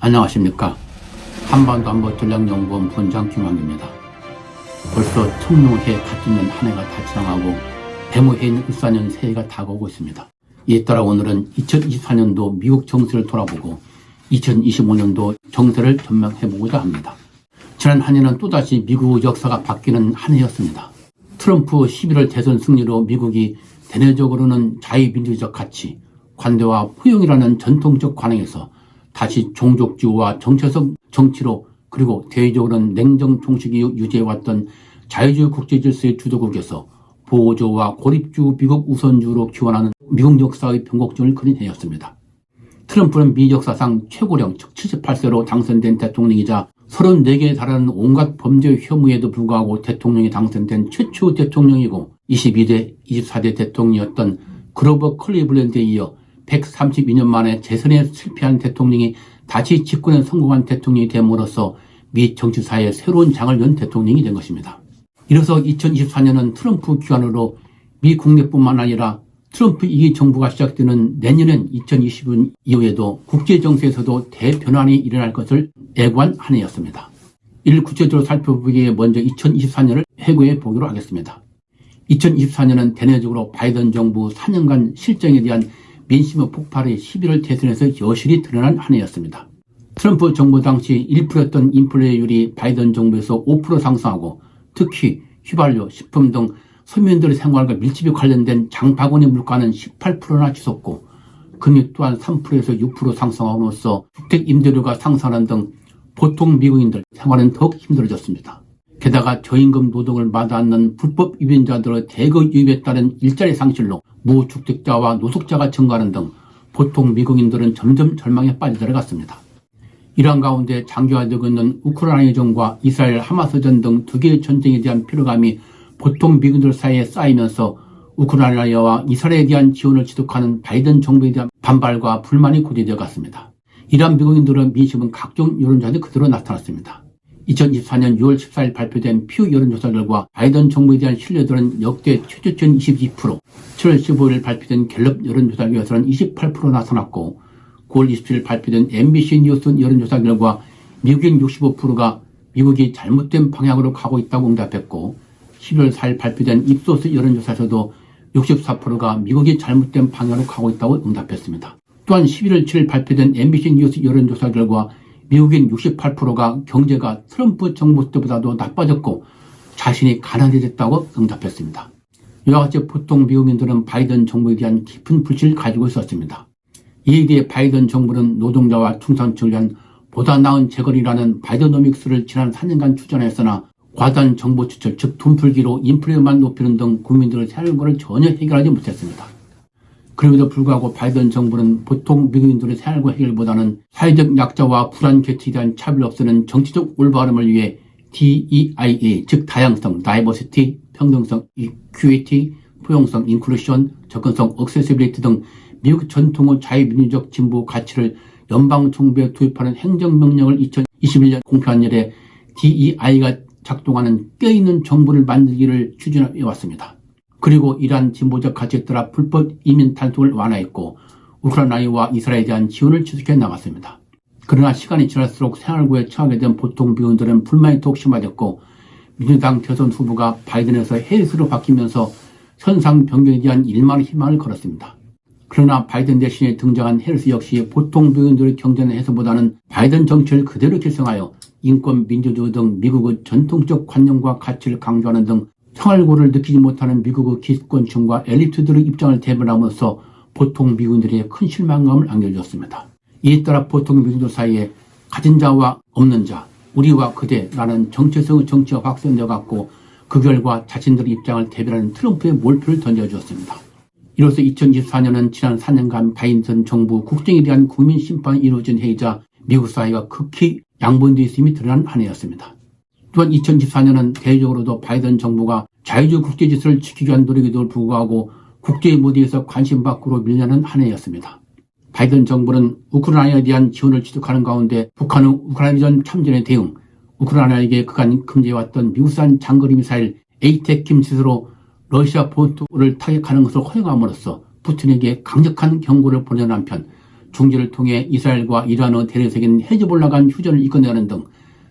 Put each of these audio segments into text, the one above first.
안녕하십니까. 한반도 안보 전략연구원 본장 김학입니다. 벌써 청룡해 갓짓는 한 해가 다 지나가고 해무해인 을사년 새해가 다가오고 있습니다. 이에 따라 오늘은 2024년도 미국 정세를 돌아보고 2025년도 정세를 전망해보고자 합니다. 지난 한 해는 또다시 미국 역사가 바뀌는 한 해였습니다. 트럼프 11월 대선 승리로 미국이 대내적으로는 자유민주적 가치, 관대와 포용이라는 전통적 관행에서 다시 종족주의와 정체성 정치로, 그리고 대외적으로는 냉정 종식이 유지해왔던 자유주의 국제질서의 주도국에서 보호주와 고립주 미국 우선주로 기원하는 미국 역사의 변곡점을 그린 해였습니다. 트럼프는 미 역사상 최고령 즉 78세로 당선된 대통령이자 34개에 달하는 온갖 범죄 혐의에도 불구하고 대통령이 당선된 최초 대통령이고 22대, 24대 대통령이었던 그로버 클리블랜드에 이어 132년 만에 재선에 실패한 대통령이 다시 집권에 성공한 대통령이 됨으로써 미 정치사에 새로운 장을 연 대통령이 된 것입니다. 이로써 2024년은 트럼프 귀환으로 미 국내뿐만 아니라 트럼프 2기 정부가 시작되는 내년엔 2020년 이후에도 국제정세에서도 대변환이 일어날 것을 예고한 한 해였습니다. 이를 구체적으로 살펴보기에 먼저 2024년을 회고해 보기로 하겠습니다. 2024년은 대내적으로 바이든 정부 4년간 실정에 대한 민심의 폭발이 11월 대선에서 여실히 드러난 한 해였습니다. 트럼프 정부 당시 1%였던 인플레이율이 바이든 정부에서 5% 상승하고 특히 휘발유, 식품 등 서민들의 생활과 밀집이 관련된 장바구니 물가는 18%나 치솟고 금리 또한 3%에서 6% 상승함으로써 주택 임대료가 상승하는 등 보통 미국인들 생활은 더욱 힘들어졌습니다. 게다가 저임금 노동을 마다하는 불법 유인자들의 대거 유입에 따른 일자리 상실로 무주택자와 노숙자가 증가하는 등 보통 미국인들은 점점 절망에 빠져들어갔습니다. 이러한 가운데 장기화되고 있는 우크라이나전과 이스라엘 하마스전 등 두 개의 전쟁에 대한 피로감이 보통 미국인들 사이에 쌓이면서 우크라이나와 이스라엘에 대한 지원을 지속하는 바이든 정부에 대한 반발과 불만이 고조되어 갔습니다. 이러한 미국인들의 민심은 각종 여론조사에 그대로 나타났습니다. 2024년 6월 14일 발표된 퓨 여론조사 결과 바이든 정부에 대한 신뢰도는 역대 최저치인 22%, 7월 15일 발표된 갤럽 여론조사 결과에서는 28% 나타났고 9월 27일 발표된 MBC 뉴스 여론조사 결과 미국인 65%가 미국이 잘못된 방향으로 가고 있다고 응답했고 11월 4일 발표된 입소스 여론조사에서도 64%가 미국이 잘못된 방향으로 가고 있다고 응답했습니다. 또한 11월 7일 발표된 MBC 뉴스 여론조사 결과 미국인 68%가 경제가 트럼프 정부 때보다도 나빠졌고 자신이 가난해졌다고 응답했습니다. 이와 같이 보통 미국인들은 바이든 정부에 대한 깊은 불신을 가지고 있었습니다. 이에 대해 바이든 정부는 노동자와 중산층을 위한 보다 나은 재건이라는 바이더노믹스를 지난 4년간 추진했으나 과다한 정보 추출, 즉 돈풀기로 인플레만 높이는 등 국민들의 생활고를 전혀 해결하지 못했습니다. 그럼에도 불구하고 바이든 정부는 보통 미국인들의 생활고 해결보다는 사회적 약자와 불안 계층에 대한 차별을 없애는 정치적 올바름을 위해 DEIA, 즉 다양성, 다이버시티, 평등성, 이퀴티, 포용성, 인클루션, 접근성, 억세시빌리티 등 미국 전통의 자유민주적 진보 가치를 연방정부에 도입하는 행정명령을 2021년 공표한 이래 DEI가 작동하는 껴있는 정부를 만들기를 추진해왔습니다. 그리고 이러한 진보적 가치에 따라 불법 이민 탈퇴를 완화했고 우크라이나와 이스라엘에 대한 지원을 지속해 나갔습니다. 그러나 시간이 지날수록 생활고에 처하게 된 보통 미국인들은 불만이 더욱 심화됐고 민주당 대선 후보가 바이든에서 해리스로 바뀌면서 현상 변경에 대한 일만의 희망을 걸었습니다. 그러나 바이든 대신에 등장한 해리스 역시 보통 미국인들의 경제는 해서보다는 바이든 정치를 그대로 계승하여 인권, 민주주의 등 미국의 전통적 관념과 가치를 강조하는 등 생활고를 느끼지 못하는 미국의 기득권층과 엘리트들의 입장을 대변함으로써 보통 미국인들에게 큰 실망감을 안겨주었습니다. 이에 따라 보통 미국인들 사이에 가진 자와 없는 자, 우리와 그대라는 정체성의 정치가 확산되어 갔고 그 결과 자신들의 입장을 대변하는 트럼프의 몰표를 던져주었습니다. 이로써 2024년은 지난 4년간 바이든 정부 국정에 대한 국민 심판이 이루어진 해이자 미국 사회가 극히 양분되어 있음이 드러난 한 해였습니다. 또한 2024년은 대외적으로도 바이든 정부가 자유주의 국제질서를 지키기 위한 노력에도 불구하고 국제 무대에서 관심 밖으로 밀려나는 한 해였습니다. 바이든 정부는 우크라이나에 대한 지원을 지속하는 가운데 북한의 우크라이나전 참전에 대응, 우크라이나에게 그간 금지해왔던 미국산 장거리 미사일 에이텍 스스로 러시아 본토를 타격하는 것을 허용함으로써 푸틴에게 강력한 경고를 보내는 한편 중재를 통해 이스라엘과 이란의 대리석인 헤즈볼라 간 휴전을 이끌어내는 등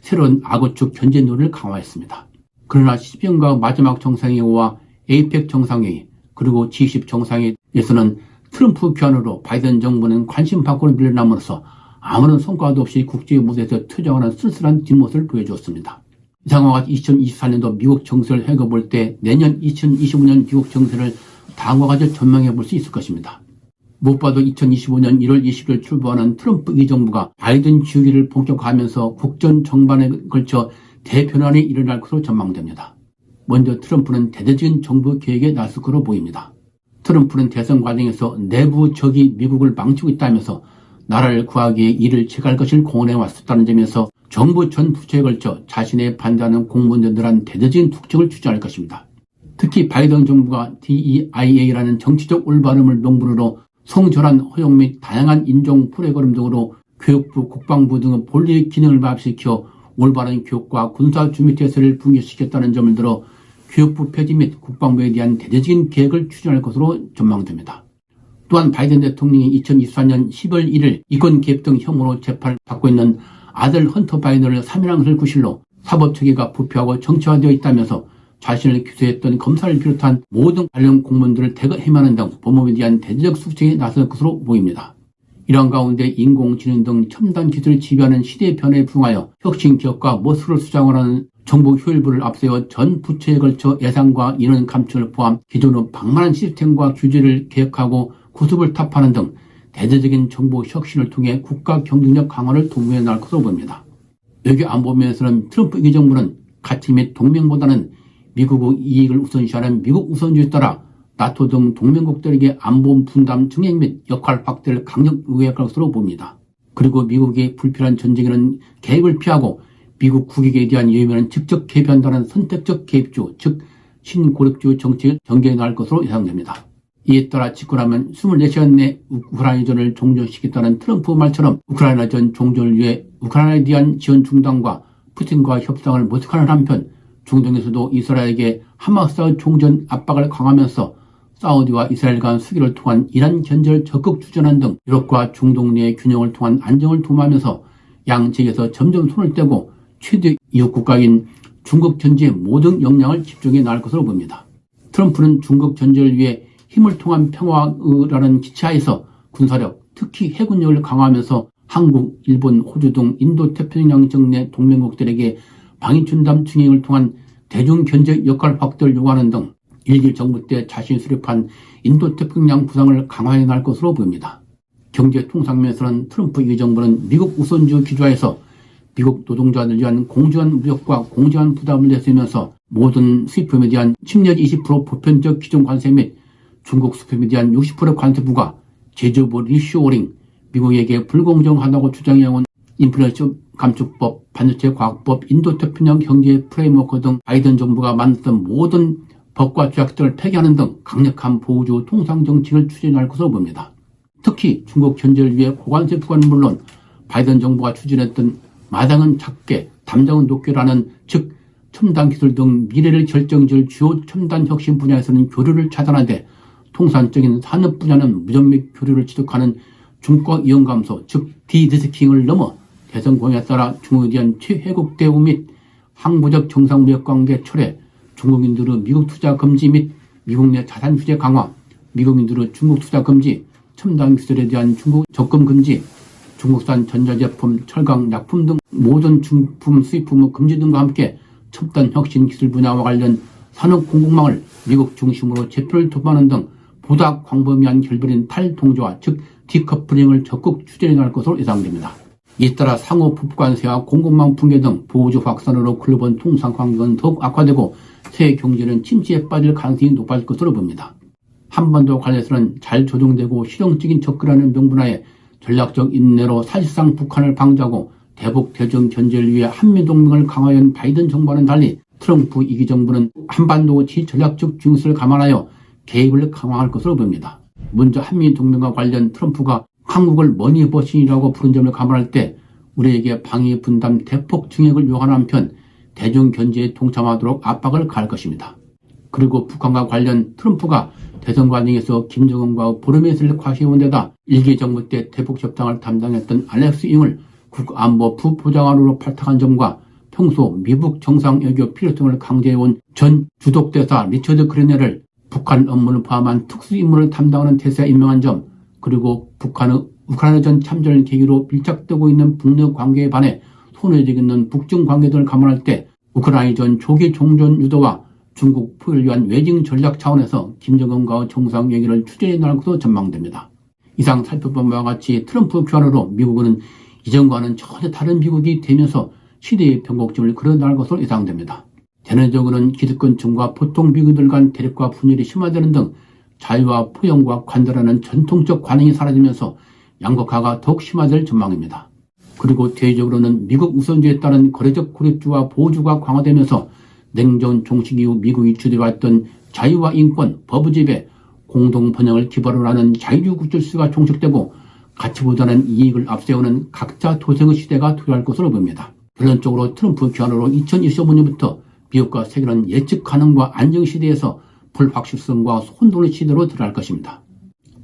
새로운 악어 측 견제 노력을 강화했습니다. 그러나 10년간 마지막 정상회의와 에이펙 정상회의 그리고 G20 정상회의에서는 트럼프 귀환으로 바이든 정부는 관심 밖으로 밀려남으로써 아무런 성과도 없이 국제 무대에서 투쟁하는 쓸쓸한 뒷모습을 보여주었습니다. 이 상황과 2024년도 미국 정세를 헤궈볼 때 내년 2025년 미국 정세를 다음과 같이 전망해 볼 수 있을 것입니다. 무엇보다도 2025년 1월 20일 출범하는 트럼프 이 정부가 바이든 주기를 본격화하면서 국전 정반에 걸쳐 대변환이 일어날 것으로 전망됩니다. 먼저 트럼프는 대대적인 정부 계획에 나설 것으로 보입니다. 트럼프는 대선 과정에서 내부 적이 미국을 망치고 있다면서 나라를 구하기 위해 이를 체크할 것을 공언해 왔었다는 점에서 정부 전 부처에 걸쳐 자신의 반대하는 공무원들에 대한 대대적인 특징을 주장할 것입니다. 특히 바이든 정부가 DEIA라는 정치적 올바름을 명분으로 성전환 허용 및 다양한 인종 프로그램 등으로 교육부, 국방부 등의 본래의 기능을 마비시켜 올바른 교육과 군사 준비태세를 붕괴시켰다는 점을 들어 교육부 폐지 및 국방부에 대한 대대적인 계획을 추진할 것으로 전망됩니다. 또한 바이든 대통령이 2024년 10월 1일 이권 개입 등 혐의로 재판을 받고 있는 아들 헌터 바이든을 사면한 것을 구실로 사법체계가 부패하고 정치화되어 있다면서 자신을 기소했던 검사를 비롯한 모든 관련 공무원들을 대거해임하는 등 법무부에 대한 대대적 숙제에 나설 것으로 보입니다. 이러한 가운데 인공지능 등 첨단 기술을 지배하는 시대의 변화에 부응하여 혁신 기업과 머스크를 수장하는 정부 효율부를 앞세워 전 부처에 걸쳐 예산과 인원 감축을 포함 기존의 방만한 시스템과 규제를 개혁하고 구습을 타파하는 등 대대적인 정부 혁신을 통해 국가 경쟁력 강화를 도모해 나갈 것으로 보입니다. 외교 안보 면에서는 트럼프 이 정부는 가치 및 동맹보다는 미국의 이익을 우선시하는 미국 우선주의에 따라 나토 등 동맹국들에게 안보 분담 증액 및 역할 확대를 강력 요구할 것으로 봅니다. 그리고 미국의 불필요한 전쟁에는 개입을 피하고 미국 국익에 대한 위험에는 직접 개입한다는 선택적 개입주, 즉 신고립주 정책을 전개해 나갈 것으로 예상됩니다. 이에 따라 집권하면 24시간 내 우크라이나전을 종전시키겠다는 트럼프 말처럼 우크라이나전 종전을 위해 우크라이나에 대한 지원 중단과 푸틴과 협상을 모색하는 한편 중동에서도 이스라엘에게 하마스의 종전 압박을 강화하면서 사우디와 이스라엘 간 수기를 통한 이란 견제를 적극 추진하는 등 유럽과 중동 내의 균형을 통한 안정을 도모하면서 양 지역에서 점점 손을 떼고 최대 이웃 국가인 중국 견제에 모든 역량을 집중해 나갈 것으로 봅니다. 트럼프는 중국 견제를 위해 힘을 통한 평화라는 기치하에서 군사력, 특히 해군력을 강화하면서 한국, 일본, 호주 등 인도태평양 지역 내 동맹국들에게 방위춘담 증액을 통한 대중견제 역할 확대를 요구하는 등 일기 정부 때 자신이 수립한 인도태평양 구상을 강화해 나갈 것으로 보입니다. 경제 통상면에서는 트럼프 이 정부는 미국 우선주의 기조에서 미국 노동자들을 위한 공정한 무역과 공정한 부담을 내세우면서 모든 수입품에 대한 10-20% 보편적 기존 관세 및 중국 수입품에 대한 60% 관세 부과, 제조업 리쇼어링, 미국에게 불공정하다고 주장해온 인플레이션 감축법, 반도체 과학법, 인도태평양 경제 프레임워크 등 바이든 정부가 만들었던 모든 법과 조약 등을 폐기하는 등 강력한 보호주 통상 정책을 추진할 것으로 봅니다. 특히 중국 견제를 위해 고관세 부과는 물론 바이든 정부가 추진했던 마당은 작게, 담장은 높게라는 즉 첨단 기술 등 미래를 결정지을 주요 첨단 혁신 분야에서는 교류를 차단하되 통상적인 산업 분야는 무정맥 교류를 취득하는 중과 이용 감소, 즉 디리스킹을 넘어 대선 공약에 따라 중국에 대한 최혜국 대우 및 항구적 정상무역관계 철회, 중국인들의 미국 투자 금지 및 미국 내 자산 규제 강화, 미국인들의 중국 투자 금지, 첨단 기술에 대한 중국 접근 금지, 중국산 전자제품, 철강, 약품 등 모든 중품 수입품의 금지 등과 함께 첨단 혁신 기술 분야와 관련 산업 공급망을 미국 중심으로 재표를 도모하는 등 보다 광범위한 결별인 탈동조화, 즉 디커플링을 적극 추진해 나갈 것으로 예상됩니다. 이에 따라 상호 부관세와 공급망 붕괴 등 보호주 확산으로 글로벌 통상 환경은 더욱 악화되고 세계 경제는 침체에 빠질 가능성이 높아질 것으로 봅니다. 한반도 관련해서는 잘 조정되고 실용적인 접근하는 명분하에 전략적 인내로 사실상 북한을 방지하고 대북 대중 견제를 위해 한미동맹을 강화한 바이든 정부와는 달리 트럼프 2기 정부는 한반도 지전략적 중요성을 감안하여 개입을 강화할 것으로 보입니다. 먼저 한미동맹과 관련 트럼프가 한국을 머니버신이라고 부른 점을 감안할 때 우리에게 방위 분담 대폭 증액을 요구하는 한편 대중 견제에 동참하도록 압박을 가할 것입니다. 그리고 북한과 관련 트럼프가 대선 과정에서 김정은과 보름에슬 과시해온 데다 일기 정부 때 대북 협상을 담당했던 알렉스 잉을 국안보 부보좌관으로 발탁한 점과 평소 미국 정상 외교 필요성을 강조해온 전 주독대사 리처드 그레넬을 북한 업무를 포함한 특수임무를 담당하는 대사에 임명한 점, 그리고 북한의 우크라이나전 참전을 계기로 밀착되고 있는 북러 관계에 반해 손해지고 있는 북중 관계 등을 감안할 때 우크라이나전 조기 종전 유도와 중국 포위를 위한 외징 전략 차원에서 김정은과 정상 회의를 추진해 나갈 것으로 전망됩니다. 이상 살펴본 바와 같이 트럼프 교환으로 미국은 이전과는 전혀 다른 미국이 되면서 시대의 변곡점을 그려나갈 것으로 예상됩니다. 대내적으로는 기득권층과 보통 미국들 간 대립과 분열이 심화되는 등 자유와 포용과 관대라는 전통적 관행이 사라지면서 양극화가 더욱 심화될 전망입니다. 그리고 대외적으로는 미국 우선주의에 따른 거래적 고립주와 보호주가 강화되면서 냉전 종식 이후 미국이 주도해왔던 자유와 인권, 법의지배, 공동 번영을 기반으로 하는 자유주의 구질수가 종식되고 가치보다는 이익을 앞세우는 각자 도생의 시대가 도래할 것으로 보입니다. 결론적으로 트럼프 교환으로 2025년부터 미국과 세계는 예측 가능과 안정 시대에서 불확실성과 혼돈의 시대로 들어갈 것입니다.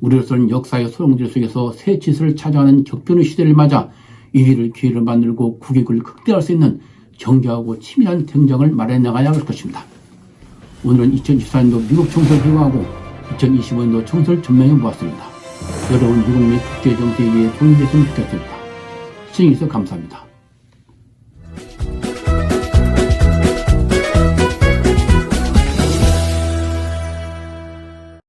우리로서는 역사의 소용돌이 속에서 새 질서를 찾아가는 격변의 시대를 맞아 위기를 기회를 만들고 국익을 극대화할 수 있는 정교하고 치밀한 경쟁을 마련해 나가야 할 것입니다. 오늘은 2024년도 미국 총선을 희망하고 2025년도 총선을 전망해 보았습니다. 여러분 미국 및 국제 정세에 대해 도움이 됐으면 좋겠습니다. 시청해주셔서 감사합니다.